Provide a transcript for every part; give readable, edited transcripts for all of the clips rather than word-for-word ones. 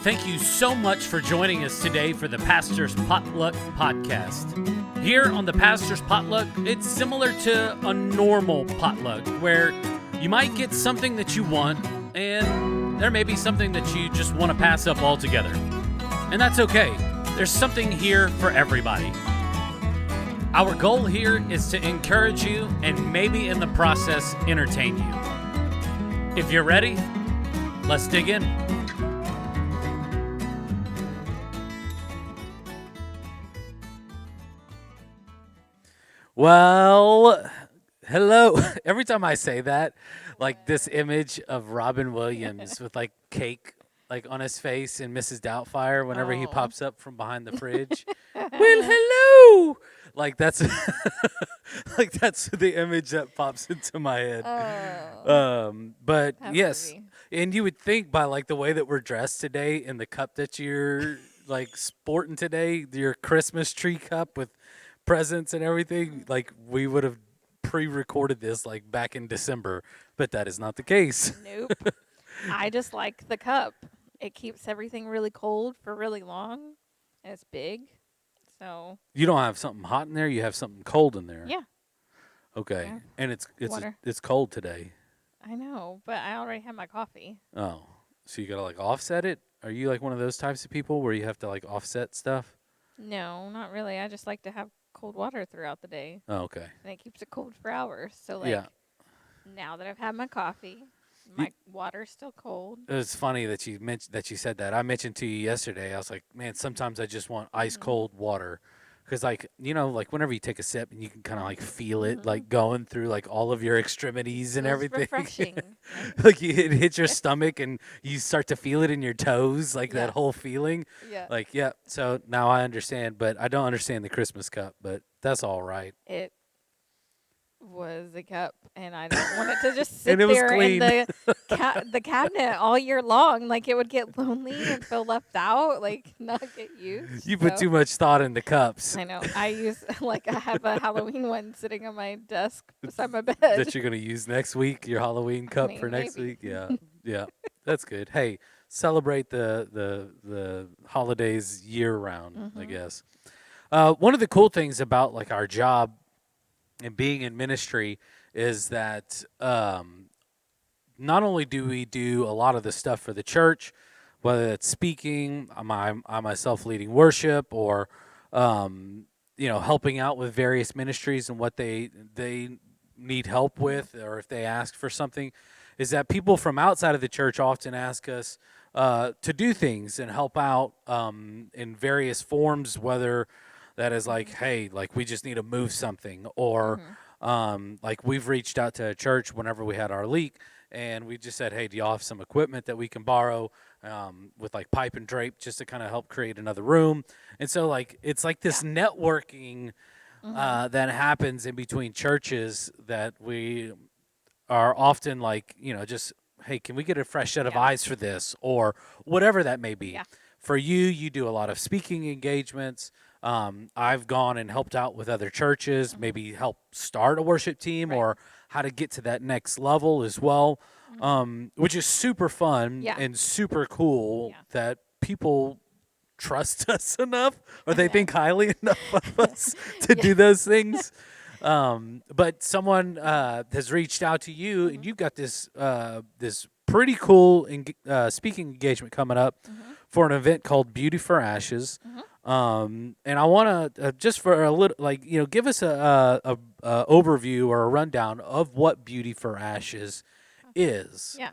Thank you so much for joining us today for the Pastor's Potluck Podcast. Here on the Pastor's Potluck, it's similar to a normal potluck where you might get something that you want and there may be something that you just want to pass up altogether. And that's okay. There's something here for everybody. Our goal here is to encourage you and maybe in the process entertain you. If you're ready, let's dig in. Well, hello. Every time I say that, like this image of Robin Williams with like cake like on his face in Mrs. Doubtfire whenever he pops up from behind the fridge. Well, hello. Like that's like that's the image that pops into my head. But yes, Movie. and you would think by like the way that we're dressed today and the cup that you're like sporting today, your Christmas tree cup with presents and everything, like we would have pre-recorded this like back in December, but that is not the case. Nope. I just like the cup. It keeps everything really cold for really long. And it's big. So You don't have something hot in there, you have something cold in there. yeah, Okay. Yeah. And it's Water. it's cold today. I know, but I already have my coffee. Oh. So you got to like offset it? Are you like one of those types of people where you have to like offset stuff? No, not really. I just like to have cold water throughout the day, Oh, okay. and it keeps it cold for hours. So like Yeah. now that I've had my coffee, my water's still cold. It was funny that you mentioned that you said that. I mentioned to you yesterday. I was like, man, sometimes I just want ice cold water, because like like whenever you take a sip and you can kind of like feel it like going through like all of your extremities and Feels everything. refreshing. Like it hits your stomach and you start to feel it in your toes, like Yeah. that whole feeling. Yeah. Like yeah. So now I understand, but I don't understand the Christmas cup. But that's all right. It was a cup, and I didn't want it to just sit And it was there clean. in the cabinet all year long. Like it would get lonely and feel left out, like not get used. You put So, too much thought in the cups I know. I use like I have a Halloween one sitting on my desk beside my bed. that you're gonna use next week. Your Halloween cup for mean, next maybe. week. Yeah, yeah, that's good. Hey, celebrate the holidays year round. I guess. One of the cool things about like our job and being in ministry is that not only do we do a lot of the stuff for the church, whether it's speaking, I myself leading worship, or helping out with various ministries and what they need help with, or if they ask for something, is that people from outside of the church often ask us to do things and help out in various forms, whether that is like, hey, like we just need to move something, or like we've reached out to a church whenever we had our leak, and we just said, hey, do y'all have some equipment that we can borrow with like pipe and drape just to kind of help create another room? And so like it's like this networking that happens in between churches that we are often like, just, hey, can we get a fresh set of eyes for this, or whatever that may be. Yeah. For you do a lot of speaking engagements. I've gone and helped out with other churches, maybe help start a worship team, or how to get to that next level as well, which is super fun and super cool that people trust us enough, or they think highly enough of us to do those things. But someone has reached out to you, and you've got this this pretty cool speaking engagement coming up for an event called Beauty for Ashes. And I want to just for a little, like, give us a overview or a rundown of what Beauty for Ashes is. Yeah.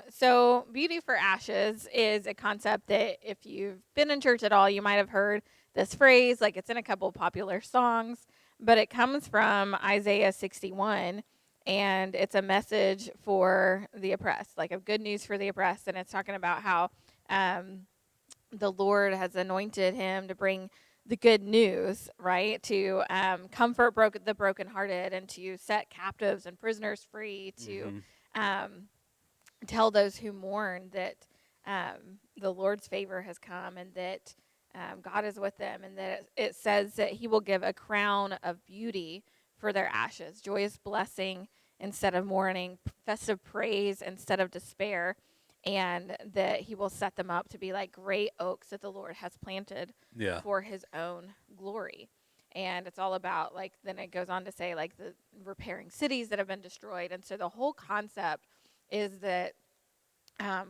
So Beauty for Ashes is a concept that if you've been in church at all, you might have heard this phrase. Like it's in a couple popular songs, but it comes from Isaiah 61, and it's a message for the oppressed, like of good news for the oppressed. And it's talking about how the Lord has anointed him to bring the good news, right? To comfort the brokenhearted, and to set captives and prisoners free, to tell those who mourn that the Lord's favor has come, and that God is with them, and that it says that he will give a crown of beauty for their ashes, joyous blessing instead of mourning, festive praise instead of despair. and that he will set them up to be like great oaks that the Lord has planted Yeah. for his own glory. And it's all about, like, then it goes on to say, like, the repairing cities that have been destroyed. And so the whole concept is that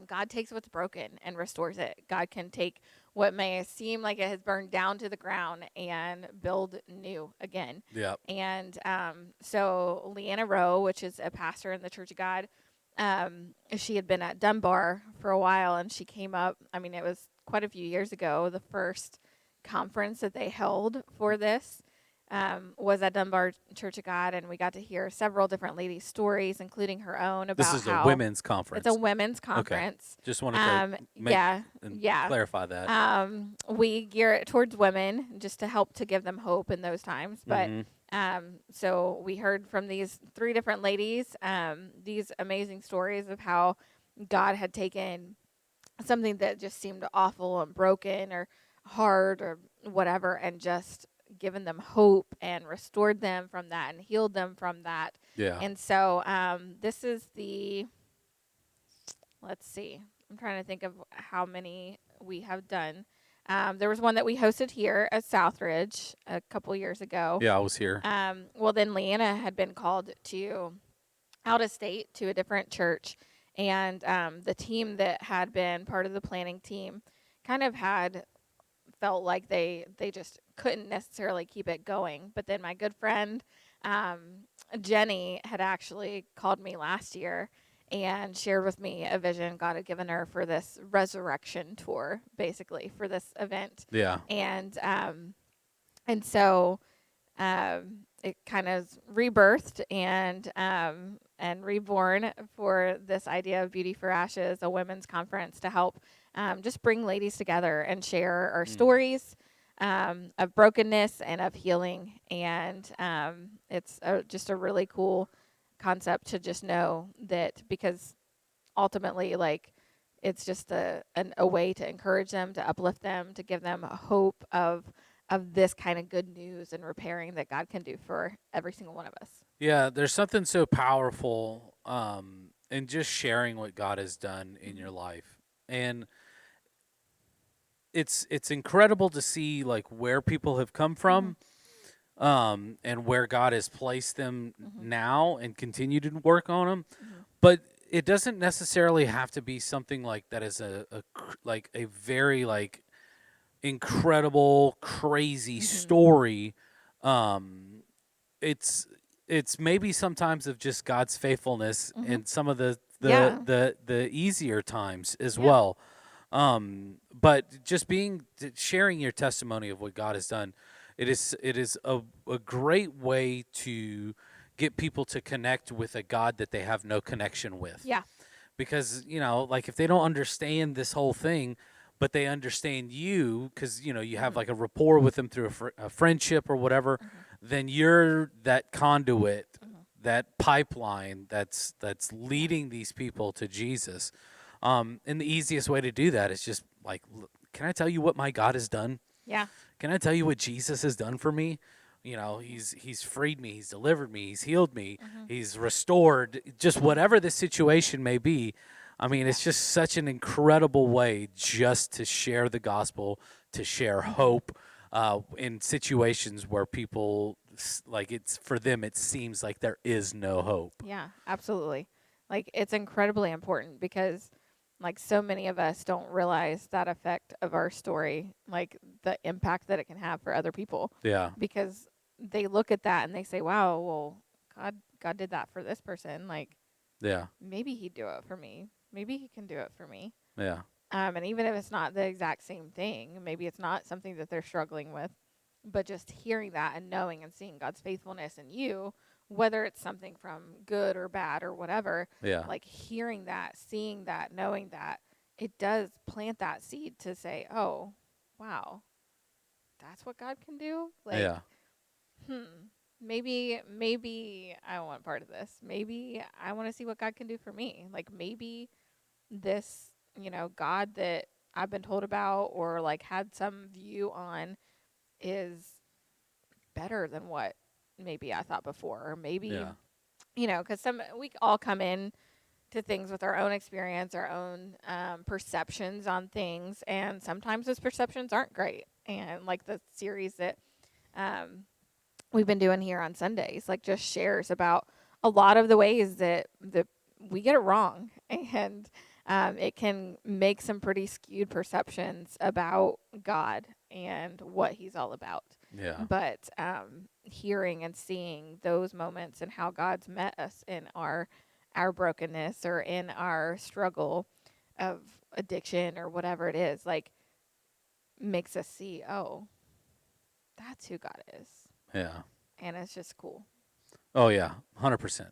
God takes what's broken and restores it. God can take what may seem like it has burned down to the ground and build new again. Yeah. And so Leanna Rowe, which is a pastor in the Church of God, she had been at Dunbar for a while, and she came up. I mean, it was quite a few years ago. The first conference that they held for this was at Dunbar Church of God, and we got to hear several different ladies' stories, including her own, This about is a how women's it's a conference. women's Okay. conference. Just wanted to make Yeah, and yeah. clarify that. We gear it towards women just to help to give them hope in those times. But Mm-hmm. so we heard from these three different ladies these amazing stories of how God had taken something that just seemed awful and broken or hard or whatever, and just given them hope and restored them from that and healed them from that. Yeah. And so this is the, let's see, I'm trying to think of how many we have done. There was one that we hosted here at Southridge a couple years ago. Yeah, I was here. Well, then Leanna had been called to out of state to a different church, and the team that had been part of the planning team kind of had felt like they just couldn't necessarily keep it going. But then my good friend um, Jenny had actually called me last year and shared with me a vision God had given her for this resurrection tour, basically for this event, Yeah. and so it kind of rebirthed and reborn for this idea of Beauty for Ashes, a women's conference to help just bring ladies together and share our Mm. stories of brokenness and of healing. And it's just a really cool concept to just know that, because ultimately, like, it's just a way to encourage them, to uplift them, to give them a hope of this kind of good news and repairing that God can do for every single one of us. Yeah, there's something so powerful in just sharing what God has done in Mm-hmm. your life. And it's incredible to see like where people have come Mm-hmm. from, and where God has placed them Mm-hmm. now and continue to work on them. Mm-hmm. But it doesn't necessarily have to be something like that is like a very like incredible crazy Mm-hmm. story. Um it's it's maybe sometimes of just God's faithfulness Mm-hmm. in some of Yeah. the easier times as Yeah. well. But just sharing your testimony of what God has done, it is a great way to get people to connect with a God that they have no connection with. Yeah. Because, like if they don't understand this whole thing, but they understand you because, you have Mm-hmm. like a rapport with them through a friendship or whatever, Mm-hmm. then you're that conduit, Mm-hmm. that pipeline that's Yeah. leading these people to Jesus. And the easiest way to do that is just like, can I tell you what my God has done? Yeah. Can I tell you what Jesus has done for me? He's freed me, he's delivered me, he's healed me, Mm-hmm. he's restored, just whatever the situation may be. I mean, Yeah. it's just such an incredible way just to share the gospel, to share Mm-hmm. hope in situations where people like it's for them it seems like there is no hope. Yeah, absolutely. Like, it's incredibly important because, like, so many of us don't realize that effect of our story, like the impact that it can have for other people, Yeah. because they look at that and they say, "Wow, well, God did that for this person. Like, Yeah. maybe He'd do it for me. Maybe He can do it for me." Yeah. And even if it's not the exact same thing, maybe it's not something that they're struggling with, but just hearing that and knowing and seeing God's faithfulness in you, whether it's something from good or bad or whatever, Yeah. like hearing that, seeing that, knowing that, it does plant that seed to say, "Oh, wow, that's what God can do." Like, Yeah. maybe I want part of this. Maybe I want to see what God can do for me. Like, maybe this, God that I've been told about or like had some view on is better than what maybe I thought before. Or maybe, Yeah. because we all come in to things with our own experience, our own perceptions on things, and sometimes those perceptions aren't great. And like the series that um, we've been doing here on Sundays, like just shares about a lot of the ways that we get it wrong, and it can make some pretty skewed perceptions about God and what He's all about. Yeah. But hearing and seeing those moments and how God's met us in our brokenness or in our struggle of addiction or whatever it is, like makes us see, oh, that's who God is. Yeah. And it's just cool. Oh yeah, 100%.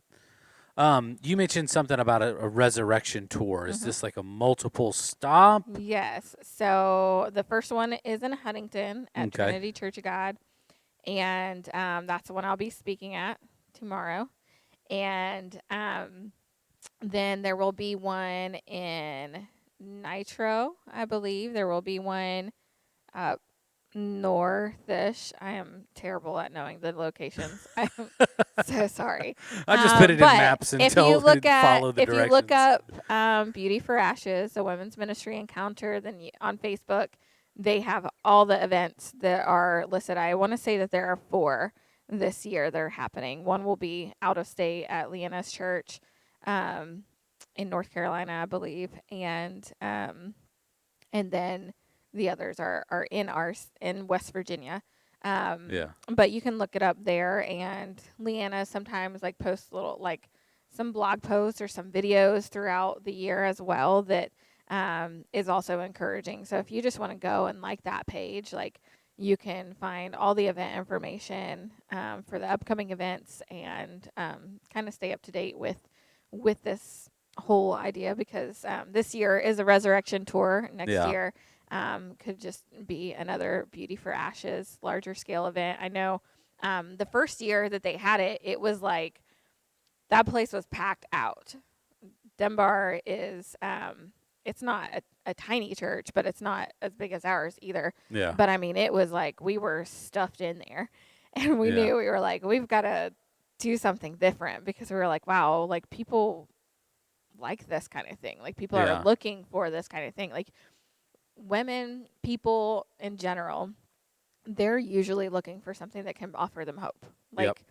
You mentioned something about a resurrection tour. Is hmm this like a multiple stop? Yes. So the first one is in Huntington at Okay. Trinity Church of God. And that's the one I'll be speaking at tomorrow. And then there will be one in Nitro, I believe. There will be one up northish. I am terrible at knowing the locations. I'm so sorry. I just put it in But maps and tell follow the if you look directions. up Beauty for Ashes, a women's ministry encounter, then on Facebook, they have all the events that are listed. I want to say that there are 4 this year that are happening. One will be out of state at Leanna's church um, in North Carolina, I believe, and then the others are in West Virginia. Yeah. But you can look it up there. And Leanna sometimes like posts little like some blog posts or some videos throughout the year as well that is also encouraging. So if you just want to go and like that page, like you can find all the event information for the upcoming events and kind of stay up to date with this whole idea, because this year is a resurrection tour. Next Yeah. year could just be another Beauty for Ashes larger scale event. I know the first year that they had it, it was like that place was packed out. Dunbar is it's not a tiny church, but it's not as big as ours either. Yeah. But I mean, it was like we were stuffed in there, and we Yeah. knew, we were like, we've got to do something different, because we were like, wow, like people like this kind of thing. Like people are Yeah. looking for this kind of thing. Like women, people in general, they're usually looking for something that can offer them hope. Yep. Like,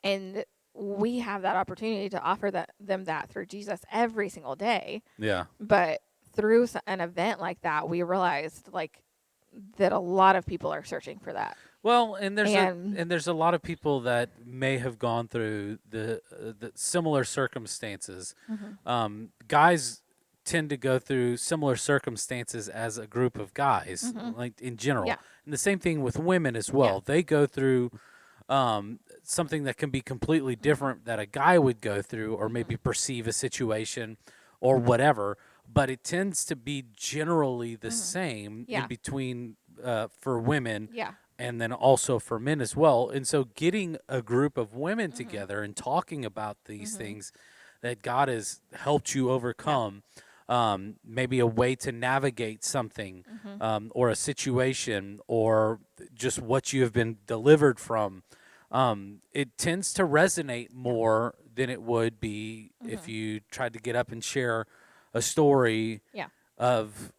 and we have that opportunity to offer them that through Jesus every single day. Yeah. But through an event like that, we realized like that a lot of people are searching for that. Well, And there's a lot of people that may have gone through the similar circumstances. mhm, Guys tend to go through similar circumstances as a group of guys, mhm, like in general. yeah, And the same thing with women as yeah, well. They go through something that can be completely different that a guy would go through, or mhm, maybe perceive a situation or whatever. But it tends to be generally the mhm, same in yeah, between for women yeah, and then also for men as well. And so getting a group of women mhm, together and talking about these mhm, things that God has helped you yeah, overcome, maybe a way to navigate something mhm, or a situation or just what you have been delivered from, it tends to resonate yeah, more than it would be if mhm, you tried to get up and share a story yeah, of,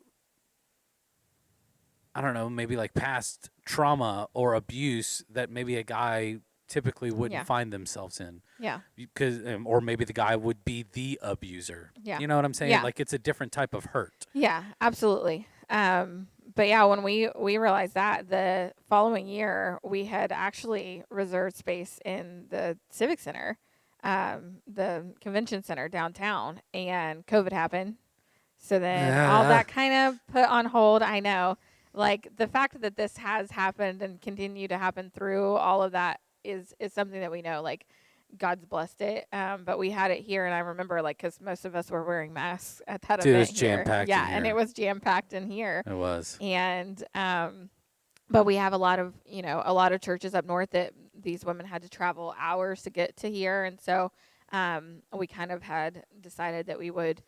I don't know, maybe like past trauma or abuse that maybe a guy typically wouldn't yeah, find themselves in, yeah, because or maybe the guy would be the abuser. yeah, You know what I'm saying? yeah. Like it's a different type of hurt. Yeah, absolutely. But yeah, when we realized that, the following year, we had actually reserved space in the Civic Center, the convention center downtown, and COVID happened. So then all Yeah. that kind of put on hold. I know, like the fact that this has happened and continue to happen through all of that is something that we know. Like God's blessed it. But we had it here, and I remember like because most of us were wearing masks at that Dude, event it's jam here. packed in Yeah, and it here. was jam packed in here, It was. and but we have a lot of a lot of churches up north that these women had to travel hours to get to here, and so we kind of had decided that we would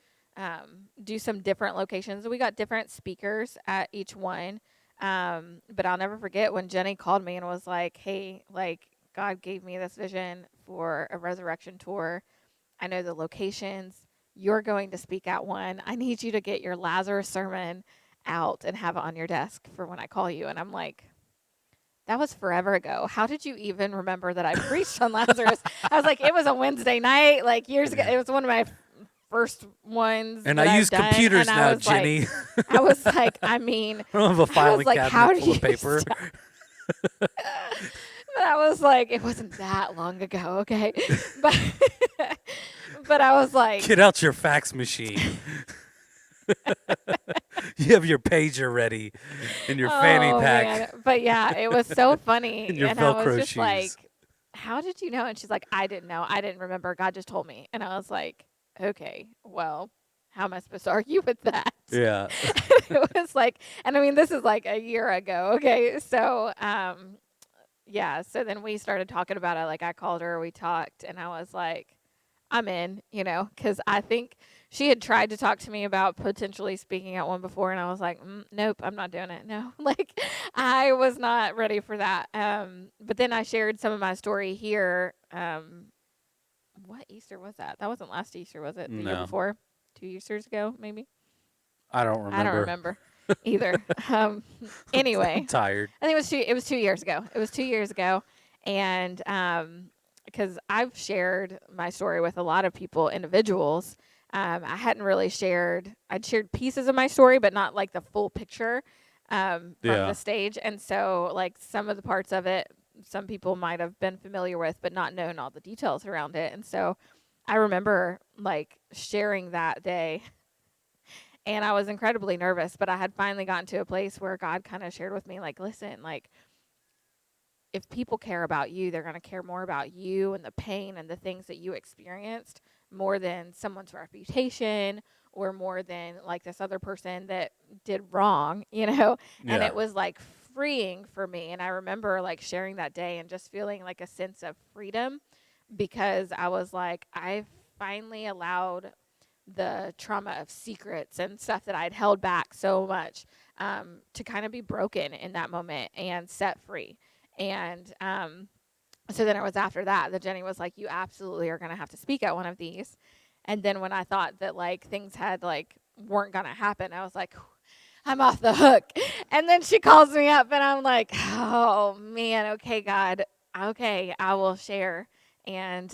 do some different locations. We got different speakers at each one. But I'll never forget when Jenny called me and was like, "Hey, like God gave me this vision for a resurrection tour. I know the locations. you're going to speak at one. I need you to get your Lazarus sermon out and have it on your desk for when I call you. And I'm like, that was forever ago. How did you even remember that I preached on Lazarus? I was like, it was a Wednesday night, like years ago. It was one of my first ones And I that I've use done. And computers now, Jenny. I was like, I mean, I don't have a I was filing like, how cabinet did full you of paper. But I was like, it wasn't that long ago, okay? But but I was like, Get out your fax machine. You have your pager ready in your fanny oh pack man. But yeah, it was so and funny. your And I was Velcro just shoes. like, how did you know? And she's like, I didn't know. I didn't remember. God just told me. And I was like, okay, well, how am I supposed to argue with that? Yeah. It was like, and I mean, this is like a year ago. Okay. So, yeah. So then we started talking about it. Like I called her, we talked, and I was like, I'm in, because I think she had tried to talk to me about potentially speaking at one before, and I was like, nope, I'm not doing it. No, like I was not ready for that. But then I shared some of my story here. What Easter was that? That wasn't last Easter, was it? The year No, before? 2 Easters ago, maybe? I don't I don't remember. remember either. I'm Anyway, tired. I think it was 2 years ago. It was 2 years ago, and because I've shared my story with a lot of people, individuals. I hadn't really shared. I'd shared pieces of my story, but not like the full picture from Yeah. the stage. And so, like some of the parts of it, some people might have been familiar with, but not known all the details around it. And so, I remember like sharing that day and I was incredibly nervous, but I had finally gotten to a place where God kind of shared with me, like, listen, like, if people care about you, they're going to care more about you and the pain and the things that you experienced more than someone's reputation or more than like this other person that did wrong, And Yeah. it was like freeing for me. And I remember like sharing that day and just feeling like a sense of freedom because I was like, I finally allowed the trauma of secrets and stuff that I'd held back so much to kind of be broken in that moment and set free. And so then it was after that Jenny was like, you absolutely are going to have to speak at one of these. And then when I thought that like things had like weren't going to happen, I was like, I'm off the hook. And then she calls me up and I'm like, oh man, okay, God, okay, I will share. And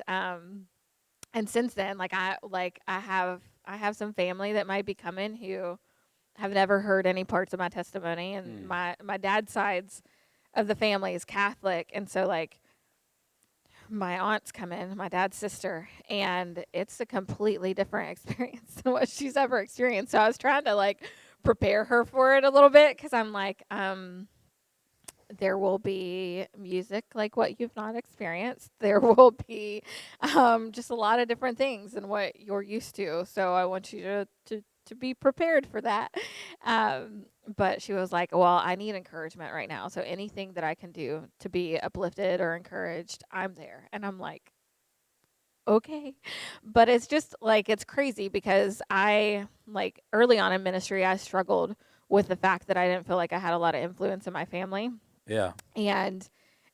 since then I have some family that might be coming who have never heard any parts of my testimony, and Mm. my dad's sides of the family is Catholic, and so like my aunts come in, my dad's sister, and it's a completely different experience than what she's ever experienced. So I was trying to like prepare her for it a little bit because I'm like there will be music like what you've not experienced. There will be just a lot of different things than what you're used to. So I want you to be prepared for that. But she was like, well, I need encouragement right now. So anything that I can do to be uplifted or encouraged, I'm there. And I'm like, okay. But it's just like, it's crazy because I, like, early on in ministry, I struggled with the fact that I didn't feel like I had a lot of influence in my family, Yeah. and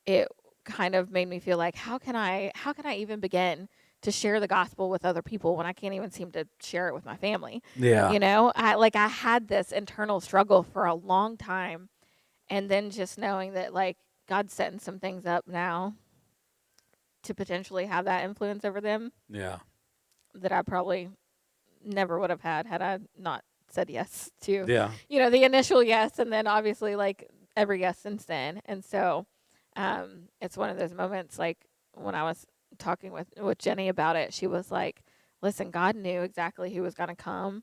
it kind of made me feel like how can I even begin to share the gospel with other people when I can't even seem to share it with my family. Yeah. I had this internal struggle for a long time, and then just knowing that like God's setting some things up now to potentially have that influence over them Yeah. that I probably never would have had I not said yes to Yeah. the initial yes, and then obviously like every yes since then. And so it's one of those moments like when I was talking with Jenny about it, she was like, listen, God knew exactly who was going to come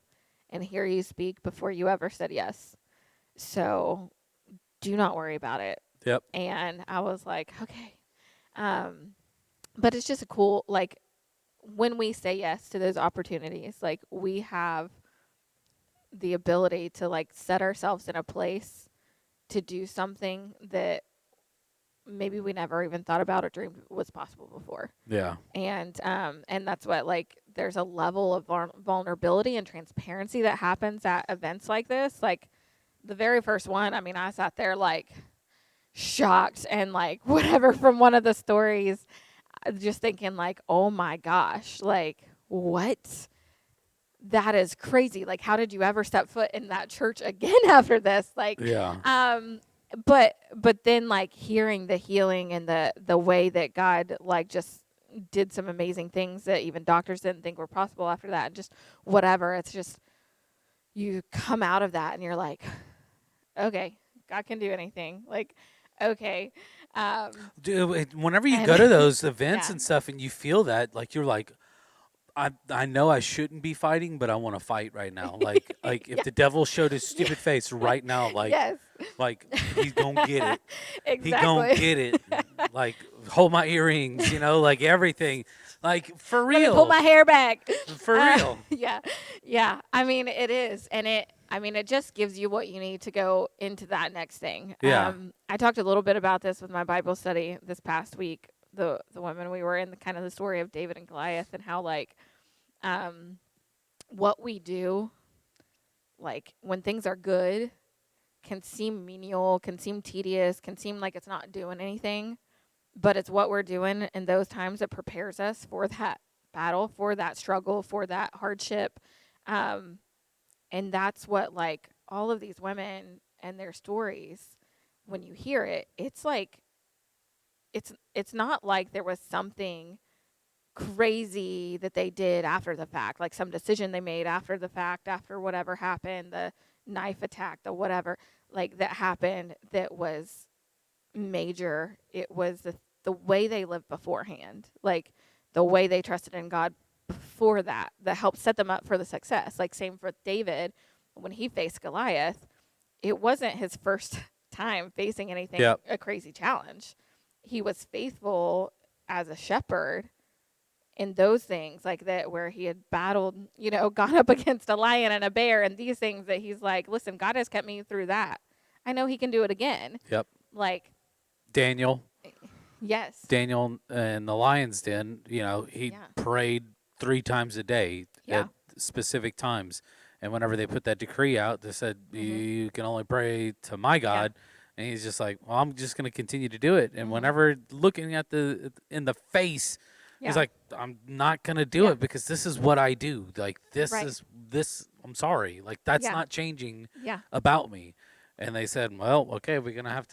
and hear you speak before you ever said yes, so do not worry about it. Yep. And I was like, okay. But it's just a cool, like, when we say yes to those opportunities, like we have the ability to like set ourselves in a place to do something that maybe we never even thought about or dreamed was possible before. Yeah. And that's what, like, there's a level of vulnerability and transparency that happens at events like this. Like the very first one, I mean, I sat there like shocked and like whatever from one of the stories, just thinking like, oh my gosh, like what? that is crazy. Like, how did you ever step foot in that church again after this? Like, Yeah. but then like hearing the healing and the way that God like just did some amazing things that even doctors didn't think were possible after that, and just whatever. It's just you come out of that and you're like, okay, God can do anything. Like, okay, Dude, whenever you and go to those events yeah, and stuff and you feel that, like you're like, I know I shouldn't be fighting, but I want to fight right now. Like if yeah, the devil showed his yeah, stupid face right now, yes, like he's gonna get it. He gonna exactly. get it. Like hold my earrings, like everything. Like for Let me pull real. my hair back. For real. Yeah, yeah. I mean, it is, and it. I mean, it just gives you what you need to go into that next thing. Yeah. I talked a little bit about this with my Bible study this past week. The women we were in, the kind of the story of David and Goliath, and how like um, what we do, like when things are good, can seem menial, can seem tedious, can seem like it's not doing anything, but it's what we're doing in those times that prepares us for that battle, for that struggle, for that hardship. Um, and that's what like all of these women and their stories, when you hear it, it's like it's not like there was something crazy that they did after the fact, like some decision they made after the fact, after whatever happened, the knife attack, the whatever, like that happened that was major. It was the way they lived beforehand, like the way they trusted in God before that helped set them up for the success. Like same for David, when he faced Goliath, it wasn't his first time facing anything Yep. a crazy challenge. He was faithful as a shepherd in those things like that, where he had battled, gone up against a lion and a bear and these things, that he's like, listen, God has kept me through that. I know he can do it again. Yep. Like, Daniel. yes. Daniel in the lion's den, he Yeah. prayed 3 times a day at Yeah. specific times. And whenever they put that decree out, they said, Mhm. you can only pray to my Yeah. God. And he's just like, well, I'm just going to continue to do it. And Mhm. whenever looking at in the face, he's Yeah. like, I'm not going to do Yeah. it because this is what I do. Like, Right. I'm sorry. Like, that's Yeah. not changing Yeah. about me. And they said, well, okay, Yeah. we're gonna have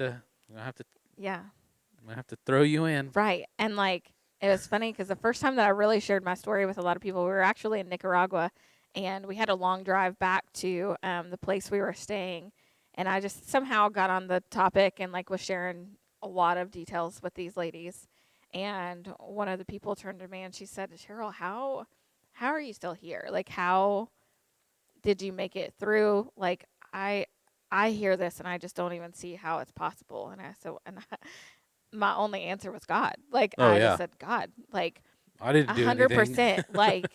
to throw you in. Right. And like it was funny because the first time that I really shared my story with a lot of people, we were actually in Nicaragua, and we had a long drive back to the place we were staying. And I just somehow got on the topic and like was sharing a lot of details with these ladies. And one of the people turned to me and she said, Cheryl, how are you still here? Like, how did you make it through? Like, I hear this and I just don't even see how it's possible. And I so and my only answer was God. Like, Oh I just yeah, said God. Like, I didn't do anything. 100%. Like,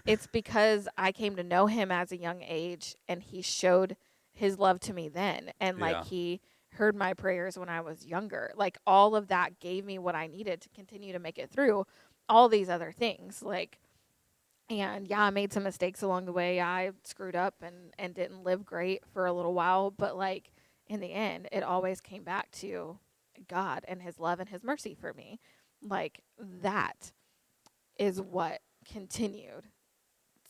it's because I came to know him as a young age, and he showed his love to me then, and like Yeah, he heard my prayers when I was younger. Like, all of that gave me what I needed to continue to make it through all these other things. Like, and yeah, I made some mistakes along the way. I screwed up and didn't live great for a little while, but like in the end, it always came back to God and his love and his mercy for me. Like, that is what continued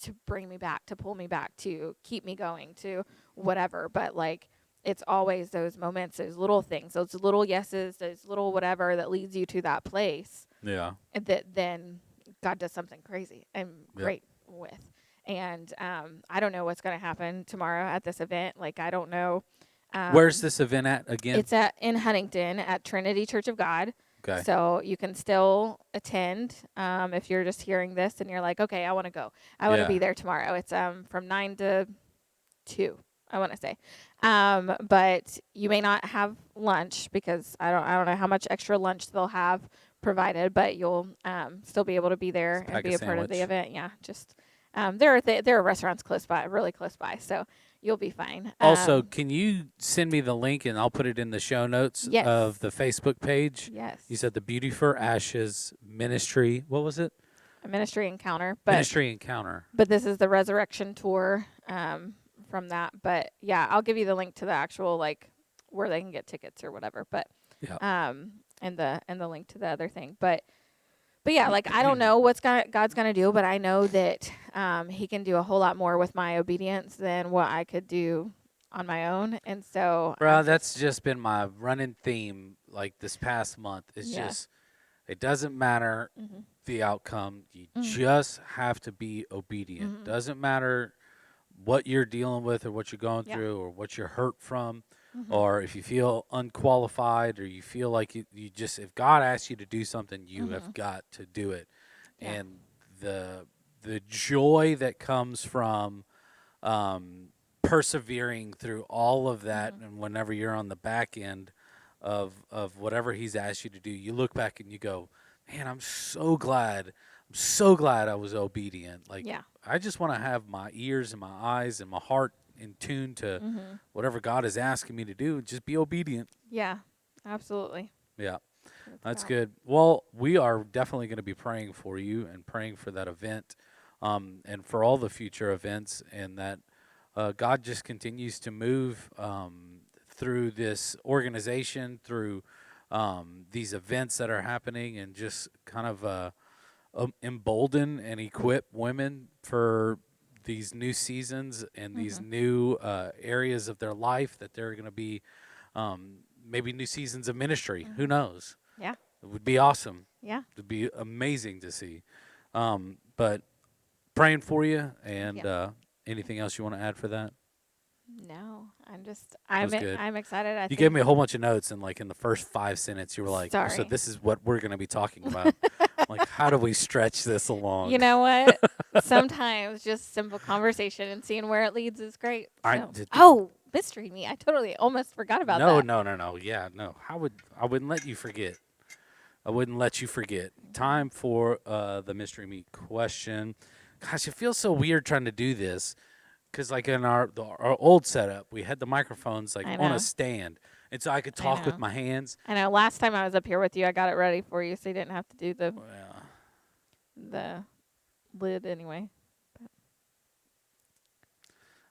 to bring me back, to pull me back, to keep me going, to whatever. But like, it's always those moments, those little things, those little yeses, those little whatever that leads you to that place, yeah, and that then God does something crazy and yep. great with. And I don't know what's going to happen tomorrow at this event. Like, I don't know. Where's Um, this event at again? it's in Huntington at Trinity Church of God. Okay. So you can still attend if you're just hearing this and you're like, okay, I want to go. I want to Yeah. be there tomorrow. It's from 9 to 2, I want to say. But you may not have lunch because I don't know how much extra lunch they'll have provided, but you'll still be able to be Just there and pack a be a part of the sandwich. event. Yeah, just there are restaurants close by, really close by, so you'll be fine. Also, can you send me the link and I'll put it in the show notes Yes, of the Facebook page? yes, You said the Beauty for Ashes Ministry. What was it? a ministry encounter, but Ministry Encounter. this is the resurrection tour from that. But yeah, I'll give you the link to the actual like where they can get tickets or whatever. But Yeah. and the link to the other thing. But yeah, like I don't know what's God's gonna do, but I know that He can do a whole lot more with my obedience than what I could do on my own. And so I'm Bro, that's just just been my running theme like this past month. It's yeah. just it doesn't matter Mhm. the outcome. You Mhm. just have to be obedient. Mhm. Doesn't matter what you're dealing with or what you're going Yeah. through or what you're hurt from Mhm. or if you feel unqualified or you feel like you just if God asks you to do something, you have Mhm. got to do it. Yeah. And the joy that comes from um, persevering through all of that, Mhm. and whenever you're on the back end of whatever he's asked you to do, you look back and you go, "Man, I'm so glad I was obedient." Like Yeah. I just want to have my ears and my eyes and my heart in tune to Mhm. whatever God is asking me to do. Just be obedient. Yeah. Absolutely. Yeah. That's That's God. good. Well, we are definitely going to be praying for you and praying for that event, and for all the future events, and that God just continues to move through this organization, through these events that are happening, and just kind of embolden and equip women for these new seasons and these Mhm. new areas of their life that they're going to be maybe new seasons of ministry. Who Mhm. knows? Yeah. It would be awesome. Yeah. It would be amazing to see. But praying for you, Thank and you. anything else you want to add for that? No, I'm just That was good. I'm excited. I You gave think me a whole bunch of notes, and like in the first 5 sentences, you were like, "So sorry. this is what we're going to be talking about." I'm like, how do we stretch this You along? know what? Sometimes just simple conversation and seeing where it leads is great. I So, did. oh, mystery me. I totally almost forgot about No, that. no, no, no. Yeah, no. I wouldn't let you forget. I wouldn't let you forget. Mhm. Time for the mystery meat question. Gosh, it feels so weird trying to do this because, like in our old setup, we had the microphones like I on a know. stand, and so I could I talk with know. my hands. I know. Last time I was up here with you, I got it ready for you, so you didn't have to do Well, the lid anyway.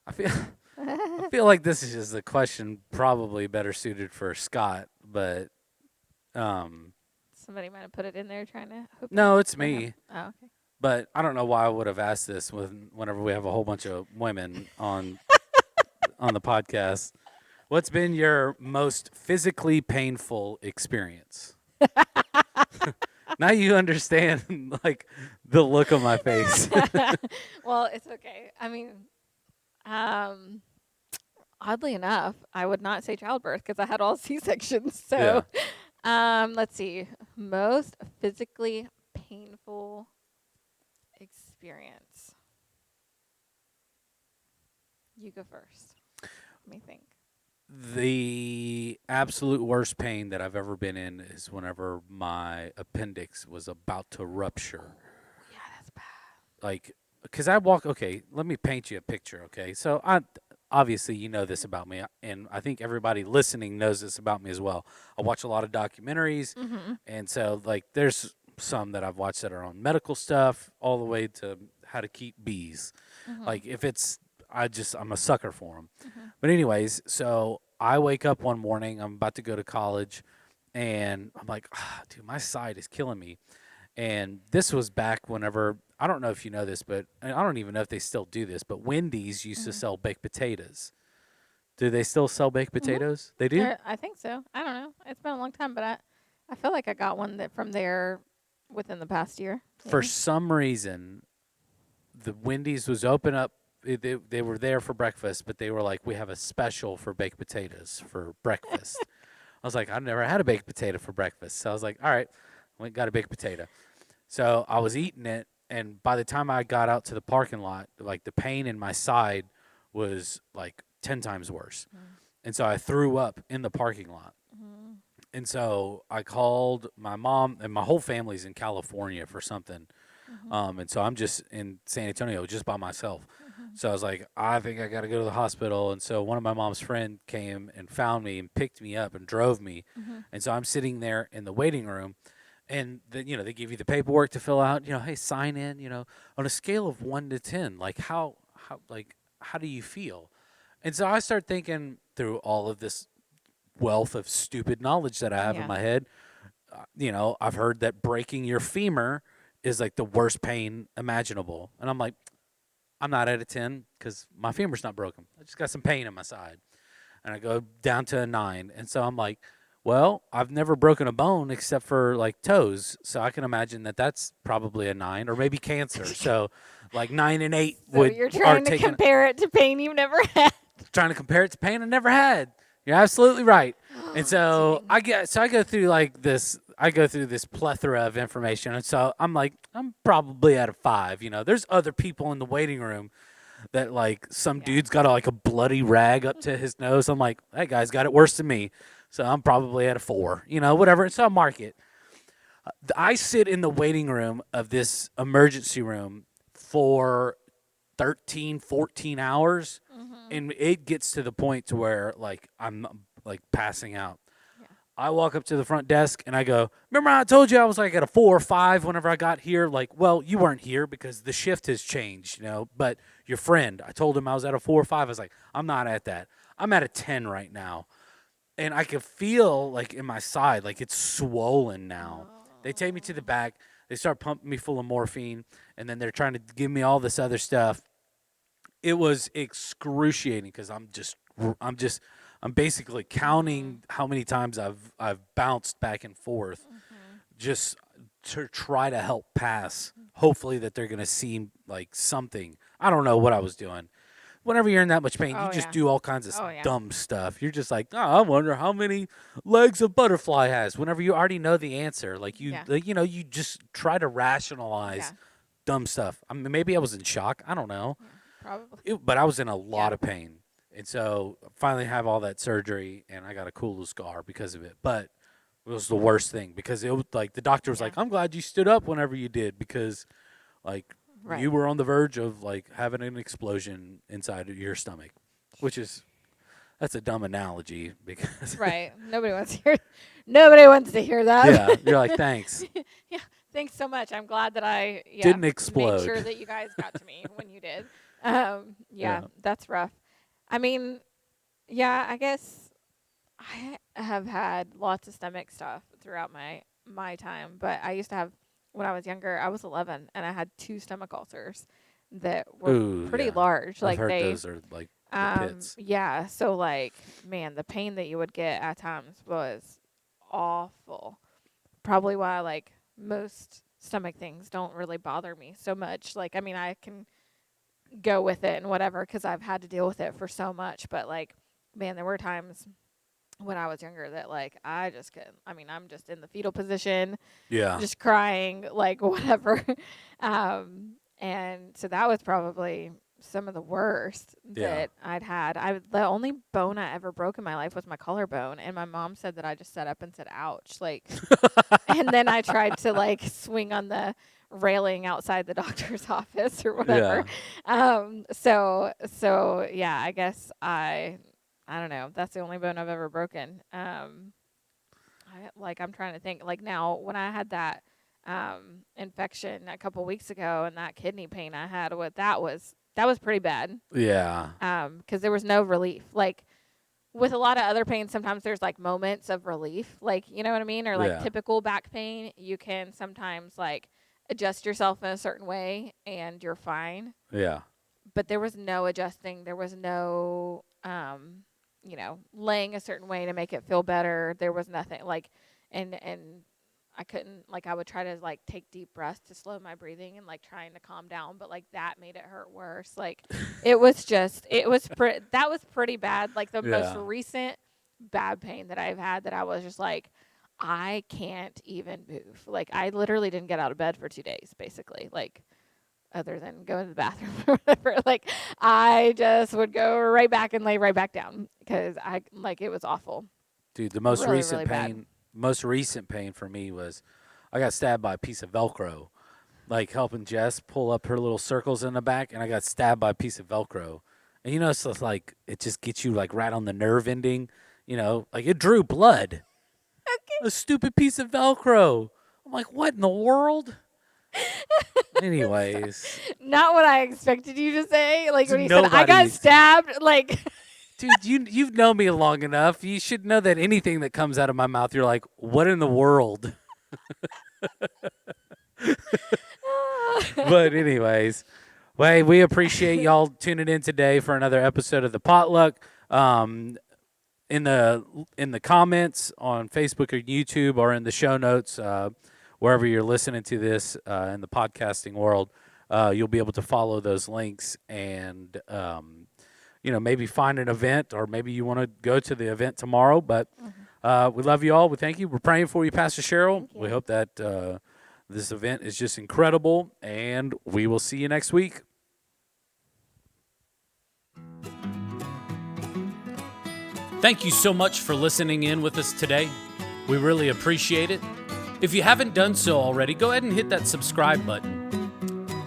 I feel I feel like this is just a question probably better suited for Scott, but um, Somebody might have put it in there trying to hope it no, it's would have. me. Oh, okay. But I don't know why I would have asked this whenever we have a whole bunch of women on the podcast. What's been your most physically painful experience? Now you understand like the look on my face. Well, it's okay. I mean, um, oddly enough, I would not say childbirth because I had all C sections. Yeah. So, let's see. Most physically painful experience. You go first. Let me think. The absolute worst pain that I've ever been in is whenever my appendix was about to rupture. Yeah, that's bad. Like, because I walk, okay, let me paint you a picture, okay? So, obviously, you know this about me, and I think everybody listening knows this about me as well. I watch a lot of documentaries, Mhm. and so, like, there's some that I've watched that are on medical stuff, all the way to how to keep bees. Mhm. Like, if it's, I'm a sucker for them. Mhm. But, anyways, so I wake up one morning, I'm about to go to college, and I'm like, dude, my side is killing me. And this was back whenever, I don't know if you know this, but I don't even know if they still do this, but Wendy's used to Mhm. sell baked potatoes. Do they still sell baked Mhm. potatoes? They do? I think so. I don't know. It's been a long time, but I feel like I got one that from there within the past year. For Maybe. some reason, the Wendy's was open up. They were there for breakfast, but they were like, we have a special for baked potatoes for breakfast. I was like, I've never had a baked potato for breakfast. So I was like, all right, went and got a baked potato. So I was eating it, and by the time I got out to the parking lot, like the pain in my side was like 10 times worse. Mhm. And so I threw up in the parking lot. Mhm. And so I called my mom, and my whole family's in California for something. Mhm. And so I'm just in San Antonio just by myself. Mhm. So I was like, I think I got to go to the hospital. And so one of my mom's friend came and found me and picked me up and drove me. Mhm. And so I'm sitting there in the waiting room, and they give you the paperwork to fill out. Hey, sign in. On a scale of 1 to 10, like how do you feel? And so I start thinking through all of this wealth of stupid knowledge that I have in Yeah. my head. I've heard that breaking your femur is like the worst pain imaginable. And I'm like, I'm not at a 10 because my femur's not broken. I just got some pain in my side. And I go down to a 9. And so I'm like, well, I've never broken a bone except for like toes. So I can imagine that that's probably a 9 or maybe cancer. So like 9 and 8 So would you're are trying to taken compare it to pain you've never had. trying to compare it to pain I never had. You're absolutely right. And so Dang. I go through like this I go through this plethora of information. And so I'm like, I'm probably at a 5. There's other people in the waiting room that like some Yeah. dude's got like a bloody rag up to his nose. I'm like, that guy's got it worse than me. So I'm probably at a 4, whatever. So I mark it. I sit in the waiting room of this emergency room for 13, 14 hours, Mhm. and it gets to the point to where like I'm like passing out. Yeah. I walk up to the front desk and I go, remember I told you I was like at a 4 or 5 whenever I got here? Like, well, you weren't here because the shift has changed, but your friend, I told him I was at a 4 or 5. I was like, I'm not at that. I'm at a 10 right now. And I could feel like in my side, like it's swollen now. They take me to the Oh. back. They start pumping me full of morphine, and then they're trying to give me all this other stuff. It was excruciating because I'm basically Mhm. counting how many times I've bounced back and forth Mhm. just to try to help pass. Hopefully that they're gonna see like something. I don't know what I was doing. Whenever you're in that much pain, you Oh just yeah. do all kinds of Oh yeah. dumb stuff. You're just like, oh, I wonder how many legs a butterfly has. Whenever you already know the answer, Yeah. you just try to rationalize Yeah. dumb stuff. I mean, maybe I was in shock. I don't know. Yeah. Probably. But I was in a Yeah. lot of pain. And so finally have all that surgery and I got a cool little scar because of it. But it was the worst thing because it was like the doctor was Yeah. like, I'm glad you stood up whenever you did because like you Right. were on the verge of like having an explosion inside of your stomach, which is that's a dumb analogy because Right. Nobody wants to hear. Nobody wants to hear yeah, that. you're like thanks. Yeah. Thanks so much. I'm glad that I Didn't made sure explode. that you guys got to me when you did. Yeah, Yeah. that's rough. I mean, yeah, I guess I have had lots of stomach stuff throughout my time, but I used to have when I was younger, I was 11 and I had 2 stomach ulcers that were Ooh, pretty yeah. large. I've Like heard they those are like the pits. yeah, so like man, the pain that you would get at times was awful. Probably why like most stomach things don't really bother me so much. Like I mean, I can go with it and whatever cuz I've had to deal with it for so much, but like man, there were times when I was younger that like I just couldn't. I mean, I'm just in the fetal position, Yeah. just crying, like whatever. And so that was probably some of the worst Yeah. that I'd had. The only bone I ever broke in my life was my collarbone, and my mom said that I just sat up and said ouch, like and then I tried to like swing on the railing outside the doctor's office or whatever. Yeah. So yeah, I guess I don't know. That's the only bone I've ever broken. I'm trying to think. Like now, when I had that infection a couple weeks ago, and that kidney pain I had, that was pretty bad. Yeah. Because there was no relief. Like with a lot of other pain, sometimes there's like moments of relief. Like you know what I mean, or like Yeah. typical back pain, you can sometimes like adjust yourself in a certain way, and you're fine. Yeah. But there was no adjusting. There was no, laying a certain way to make it feel better. There was nothing like, and I couldn't like I would try to like take deep breaths to slow my breathing and like trying to calm down, but like that made it hurt worse. Like that was pretty bad. Like the most Yeah. recent bad pain that I've had that I was just like I can't even move. Like I literally didn't get out of bed for 2 days, basically. Like other than go to the bathroom or whatever. Like I just would go right back and lay right back down because I like it was awful, Dude, the really really bad. most recent pain for me was I got stabbed by a piece of Velcro. Like helping Jess pull up her little circles in the back, and I got stabbed by a piece of Velcro. And it's just like it just gets you like right on the nerve ending. Like it drew blood. A stupid piece of Velcro. I'm like, what in the world? Anyways, Not what I expected you to say. Like when you said I got nobody's stabbed, like Dude, you've known me long enough. You should know that anything that comes out of my mouth, you're like, what in the world? But anyways, well, hey, we appreciate y'all tuning in today for another episode of the Potluck. In the comments on Facebook or YouTube or in the show notes, wherever you're listening to this in the podcasting world, you'll be able to follow those links and maybe find an event, or maybe you want to go to the event tomorrow. But we love you all. We thank you. We're praying for you, Pastor Cheryl. Thank you. We hope that this event is just incredible, and we will see you next week. Thank you so much for listening in with us today. We really appreciate it. If you haven't done so already, go ahead and hit that subscribe button.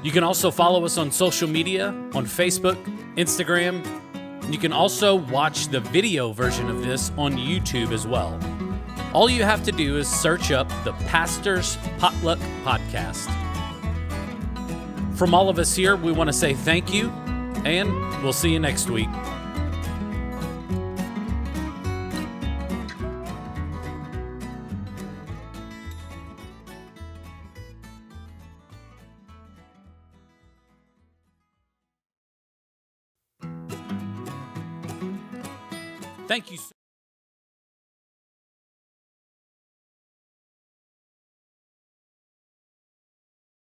You can also follow us on social media, on Facebook, Instagram. And you can also watch the video version of this on YouTube as well. All you have to do is search up the Pastor's Potluck Podcast. From all of us here, we want to say thank you, and we'll see you next week. Thank you.